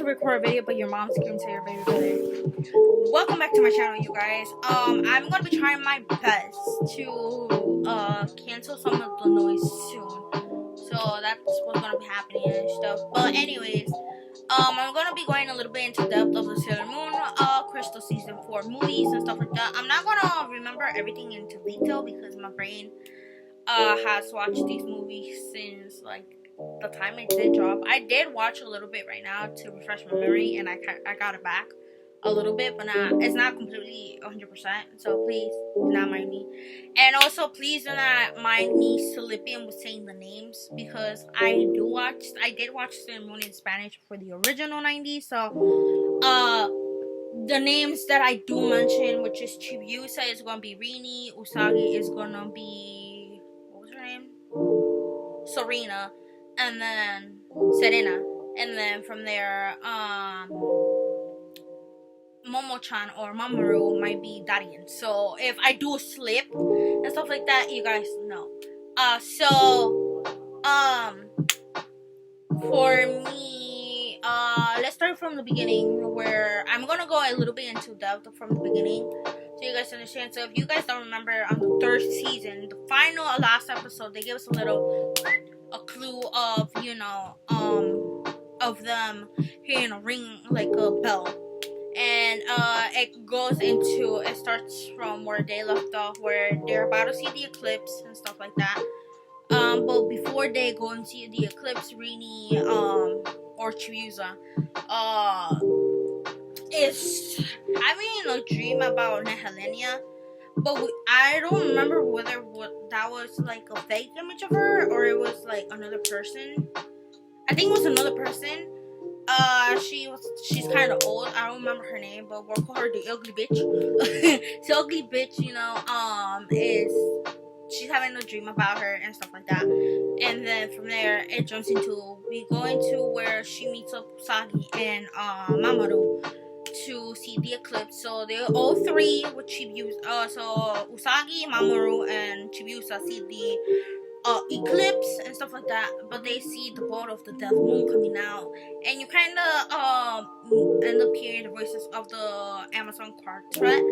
record a video, but your mom's screensaver, baby brother. Welcome back to my channel, you guys. I'm gonna be trying my best to cancel some of the noise soon. So that's what's gonna be happening and stuff. But anyways, I'm gonna be going a little bit into depth of the Sailor Moon, Crystal season 4 movies and stuff like that. I'm not gonna remember everything into detail because my brain has watched these movies since like the time it did drop. I did watch a little bit right now to refresh my memory, and I got it back a little bit, but it's not completely 100%. So please do not mind me, and also please do not mind me slipping with saying the names because I did watch Sailor Moon in Spanish for the original 90s. So the names that I do mention, which is Chibiusa, is gonna be Rini. Usagi is gonna be, what was her name? Serena. And then Serena. And then from there, Momo-chan or Mamoru might be Darien. So if I do slip and stuff like that, you guys know. For me, let's start from the beginning, where I'm gonna go a little bit into depth from the beginning so you guys understand. So if you guys don't remember, on the third season, the final last episode, they gave us a clue of, of them hearing a ring like a bell. And it starts from where they left off, where they're about to see the eclipse and stuff like that. But before they go and see the eclipse, Rini, or Chibiusa, is having a dream about Nehelenia. But I don't remember whether that was like a fake image of her or it was like another person. I think it was another person. She's kind of old. I don't remember her name, but we'll call her the ugly bitch. The ugly bitch, she's having a dream about her and stuff like that. And then from there, we go into where she meets up Usagi and Mamoru to see the eclipse. So they all three with Chibiusa. So Usagi, Mamoru, and Chibiusa see the eclipse and stuff like that, but they see the boat of the death moon coming out, and you kind of end up hearing the voices of the Amazon quartet,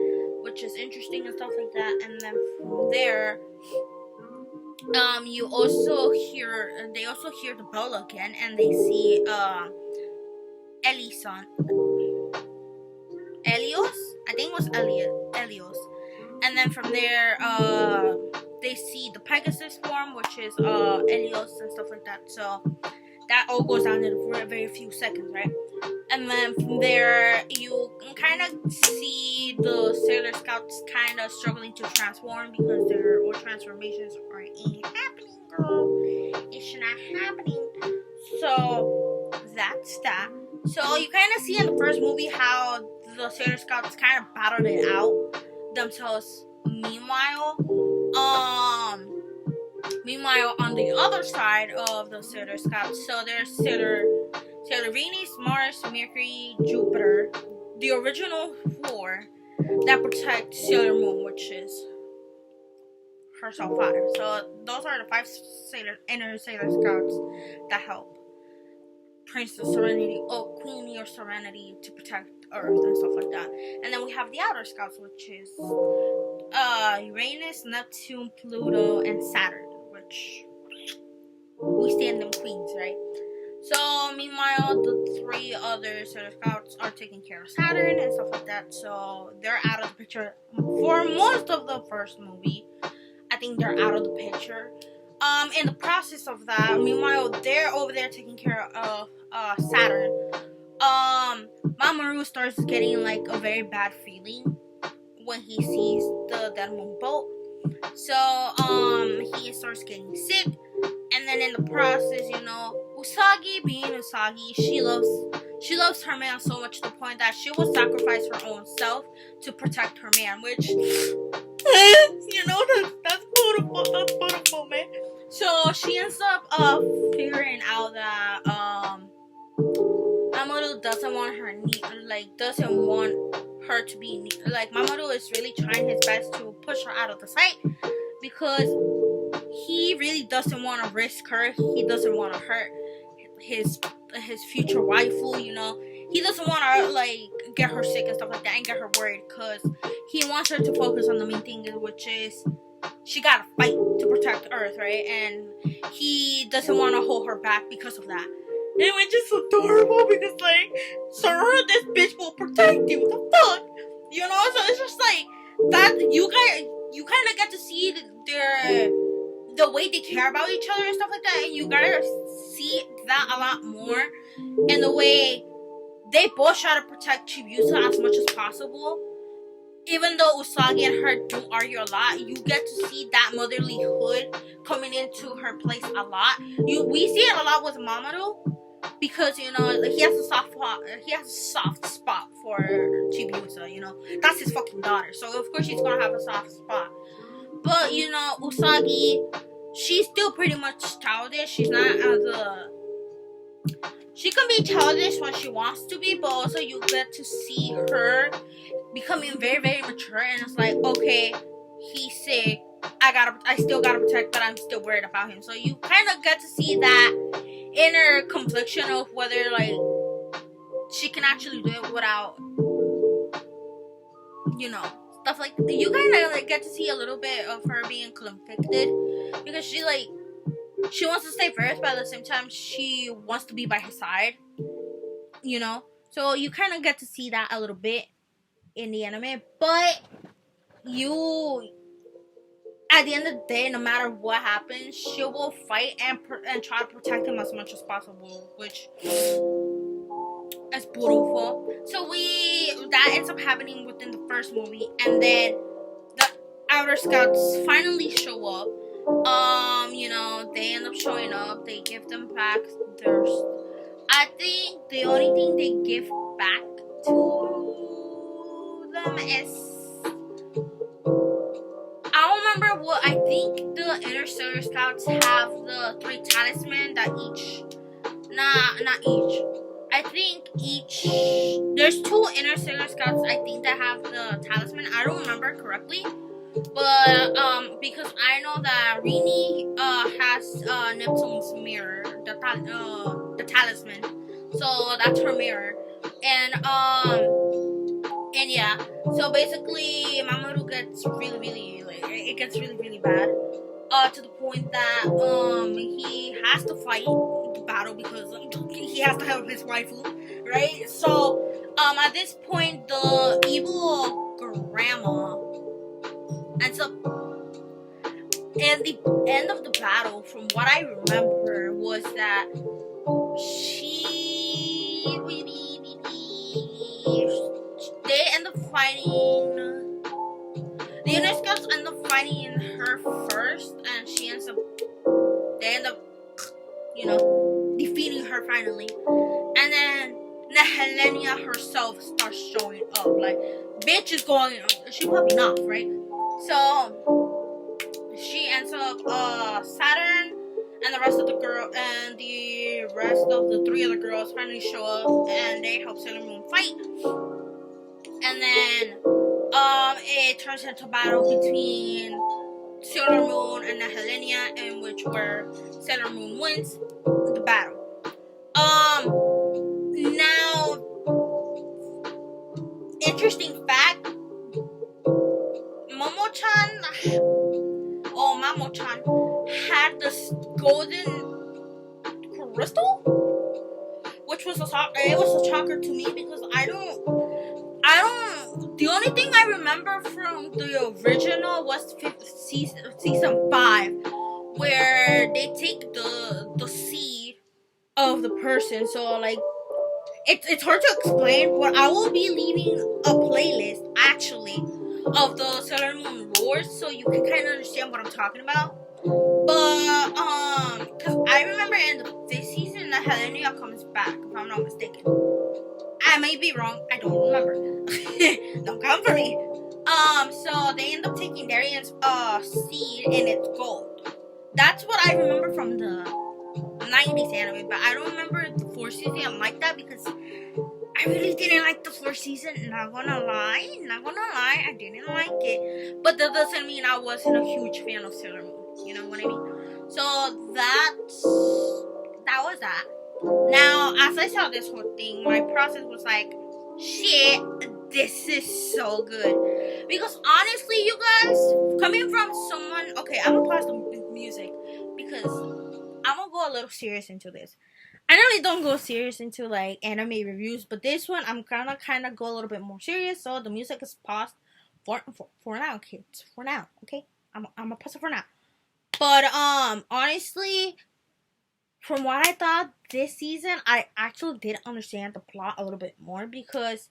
which is interesting and stuff like that. And then from there, they also hear the bell again, and they see Elios, I think it was Elios. And then from there, they see the Pegasus form, which is Elios and stuff like that. So that all goes down in a very few seconds, right? And then from there, you can kind of see the Sailor Scouts kind of struggling to transform because their old transformations ain't happening, girl. It's not happening. So that's that. So you kind of see in the first movie how the Sailor Scouts kind of battled it out themselves. Meanwhile, on the other side of the Sailor Scouts, so there's Sailor Venus, Mars, Mercury, Jupiter, the original 4 that protect Sailor Moon, which is herself 5. So those are the 5 inner Sailor Scouts that help Princess Serenity, Queen or Serenity, to protect Earth and stuff like that. And then we have the outer Scouts, which is Uranus, Neptune, Pluto, and Saturn, which we stand them queens, right? So meanwhile, the 3 other Sailor Scouts are taking care of Saturn and stuff like that. So they're out of the picture for most of the first movie. I think they're out of the picture. In the process of that, meanwhile, they're over there taking care of Saturn. Mamoru starts getting like a very bad feeling when he sees the Dead Moon boat. So he starts getting sick, and then in the process, Usagi being Usagi, she loves her man so much to the point that she will sacrifice her own self to protect her man, which that's beautiful, man. So she ends up figuring out that Mamoru doesn't want her to be like, Mamoru is really trying his best to push her out of the sight because he really doesn't want to risk her. He doesn't want to hurt his future waifu, he doesn't want to like get her sick and stuff like that and get her worried, because he wants her to focus on the main thing, which is she gotta fight to protect Earth, right? And he doesn't want to hold her back because of that. And it's just adorable because, like, sir, this bitch will protect you. What the fuck? You know? So it's just like that. You kind of get to see the way they care about each other and stuff like that, and you gotta see that a lot more in the way they both try to protect Chibiusa as much as possible. Even though Usagi and her do argue a lot, you get to see that motherly hood coming into her place a lot. We see it a lot with Mamoru, because he has a soft spot for Chibiusa. That's his fucking daughter, so of course he's gonna have a soft spot. But Usagi, she's still pretty much childish. She's not she can be childish when she wants to be, but also you get to see her becoming very, very mature, and it's like, okay, he's sick, I still gotta protect, but I'm still worried about him. So you kind of get to see that inner confliction of whether, like, she can actually do it without, stuff like that. You kind of like get to see a little bit of her being conflicted, because she wants to stay first, but at the same time she wants to be by his side, so you kind of get to see that a little bit in the anime. But at the end of the day, no matter what happens, she will fight and try to protect him as much as possible, which is beautiful. So that ends up happening within the first movie, and then the outer scouts finally show up. They end up showing up. They give them back I think the only thing they give back to them is, I don't remember what. I think the Interstellar Scouts have the 3 talisman that each. Not each. I think there's 2 Interstellar Scouts, I think, that have the talisman. I don't remember correctly. But because I know that Rini has Neptune's mirror, the talisman, so that's her mirror, and yeah, so basically Mamoru gets really, really, it gets really, really bad, to the point that he has to fight the battle because he has to help his waifu, right? So at this point, the evil grandma ends up, and the end of the battle, from what I remember, was that they end up fighting, the Inner Scouts end up fighting her first, and they end up, defeating her finally, and then Helenia herself starts showing up, like, bitch is going, she popping off, right? So she ends up Saturn and the rest of the 3 other girls finally show up, and they help Sailor Moon fight. And then it turns into battle between Sailor Moon and Helenia, in which where Sailor Moon wins the battle. Now, interesting fact, Mamo-chan had this golden crystal, which was a shocker to me, because the only thing I remember from the original was season 5, where they take the seed of the person. So, like, it's hard to explain, but I will be leaving a playlist, actually, of the Sailor Moon lore, so you can kind of understand what I'm talking about. But because I remember in this season that Helenia comes back, if I'm not mistaken. I may be wrong, I don't remember. Don't come for me. So they end up taking Darian's seed, and it's gold. That's what I remember from the 90s anime, but I don't remember the 4th season like that, because I really didn't like the 4th season. Not gonna lie, I didn't like it. But that doesn't mean I wasn't a huge fan of Sailor Moon. You know what I mean? So that was that. Now, as I saw this whole thing, my process was like, shit, this is so good. Because honestly, you guys, coming from someone, okay, I'm gonna pause the music because I'm gonna go a little serious into this. I normally don't go serious into like anime reviews, but this one I'm gonna kind of go a little bit more serious. So the music is paused for now, kids. For now, okay. I'm gonna pause it for now. But honestly, from what I thought this season, I actually did understand the plot a little bit more because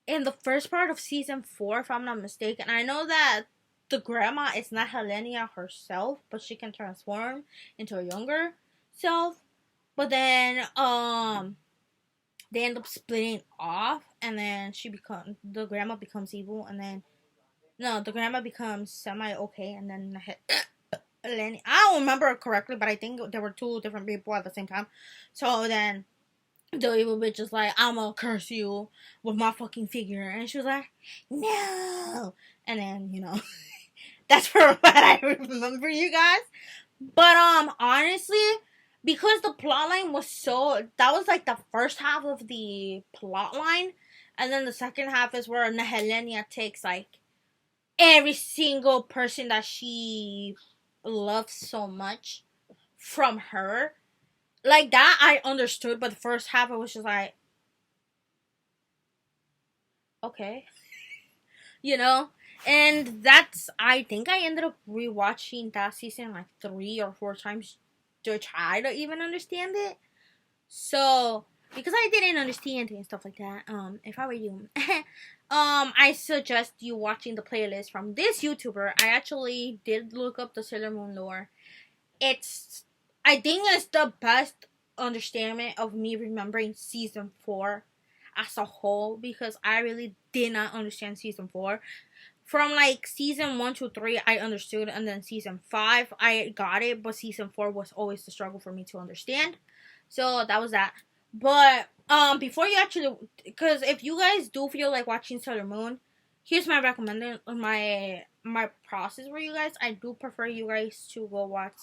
in the first part of season 4, if I'm not mistaken, I know that the grandma is not Helenia herself, but she can transform into a younger self. But then they end up splitting off, and then the grandma becomes evil, and then no, the grandma becomes semi okay, and then Lenny. I don't remember correctly, but I think there were 2 different people at the same time. So then the evil bitch is like, I'm gonna curse you with my fucking figure. And she was like, no. And then, that's for what I remember, you guys. But honestly, because the plot line was that was like the first half of the plot line. And then the second half is where Helenia takes like every single person that she loves so much from her. Like that I understood, but the first half I was just like, okay. And I think I ended up rewatching that season like 3 or 4 times to try to even understand it. So because I didn't understand it and stuff like that, if I were you, I suggest you watching the playlist from this YouTuber. I actually did look up the Sailor Moon lore. I think it's the best understanding of me remembering season 4 as a whole, because I really did not understand season 4. From like season 1 to 3 I understood, and then season 5 I got it, but season 4 was always the struggle for me to understand. So that was that. But before you actually, because if you guys do feel like watching Sailor Moon, here's my recommendation, my process for you guys. I do prefer you guys to go watch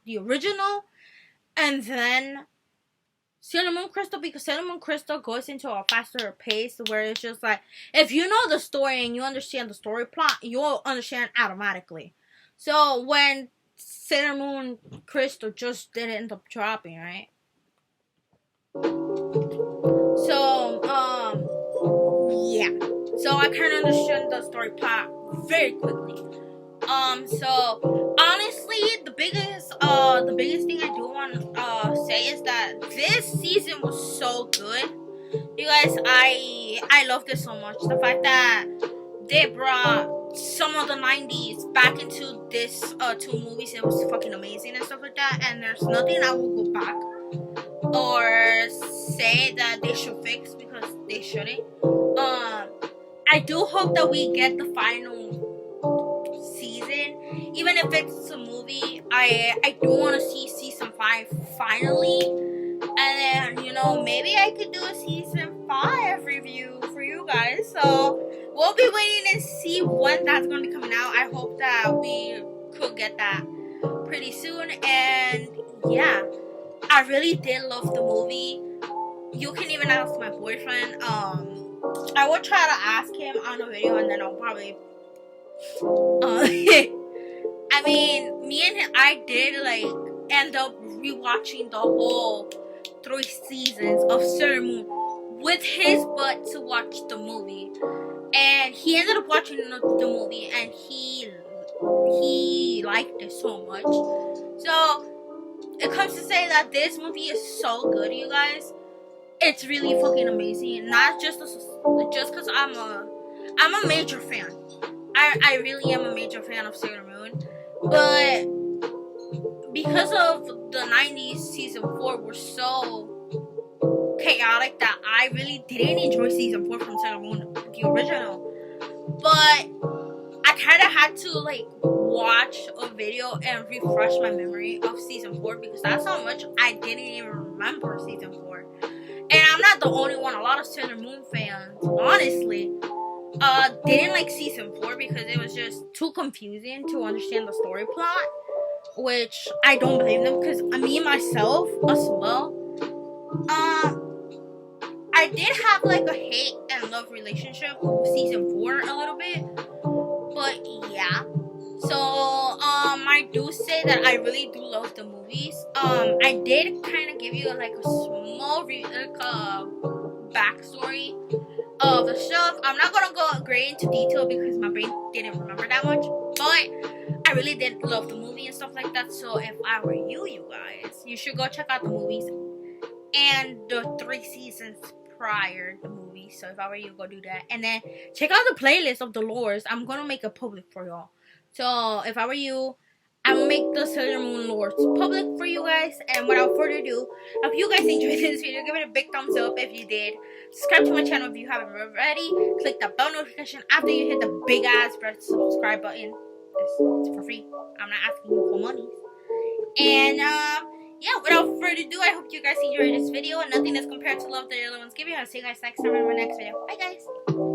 the original and then Sailor Moon Crystal, because Sailor Moon Crystal goes into a faster pace where it's just like, if you know the story and you understand the story plot, you'll understand automatically. So when Sailor Moon Crystal just didn't end up dropping, right? So, yeah. So I kind of understood the story plot very quickly. So honestly, the biggest thing I do want to say is that this season was so good. You guys, I love this so much. The fact that they brought some of the 90s back into this 2 movies, it was fucking amazing and stuff like that. And there's nothing I will go back or say that they should fix, because they shouldn't. I do hope that we get the final season, even if it's a movie. I do want to see season 5 finally, and then maybe I could do a season 5 review for you guys. So we'll be waiting and see when that's going to be coming out. I hope that we could get that pretty soon. And yeah, I really did love the movie. You can even ask my boyfriend. I will try to ask him on a video, and then I'll probably I mean, me and him, I did like end up rewatching the whole 3 seasons of Sailor Moon with his butt to watch the movie, and he ended up watching the movie, and he liked it so much. So it comes to say that this movie is so good, you guys. It's really fucking amazing. Not just because I'm a major fan. I really am a major fan of Sailor Moon, but because of the 90s season 4 were so chaotic that I really didn't enjoy season 4 from Sailor Moon, the original. But I kind of had to like watch a video and refresh my memory of season 4, because that's how much I didn't even remember season 4. And I'm not the only one. A lot of Sailor Moon fans, honestly, didn't like season 4 because it was just too confusing to understand the story plot, which I don't blame them, because me myself as well, I did have like a hate and love relationship with season 4 a little bit, but yeah. So I do say that I really do love the movies. I did kind of give you like a small backstory of the stuff. I'm not gonna go great into detail because my brain didn't remember that much, but I really did love the movie and stuff like that. So if I were you guys, you should go check out the movies and the 3 seasons prior the movie. So if I were you, go do that, and then check out the playlist of the lores. I'm gonna make it public for y'all. So if I were you, I will make the Sailor Moon lore public for you guys. And without further ado, if you guys enjoyed this video, give it a big thumbs up if you did. Subscribe to my channel if you haven't already. Click the bell notification after you hit the big ass red subscribe button. It's for free. I'm not asking you for money. And yeah, without further ado, I hope you guys enjoyed this video. And nothing is compared to love that your loved ones give you. I'll see you guys next time in my next video. Bye guys.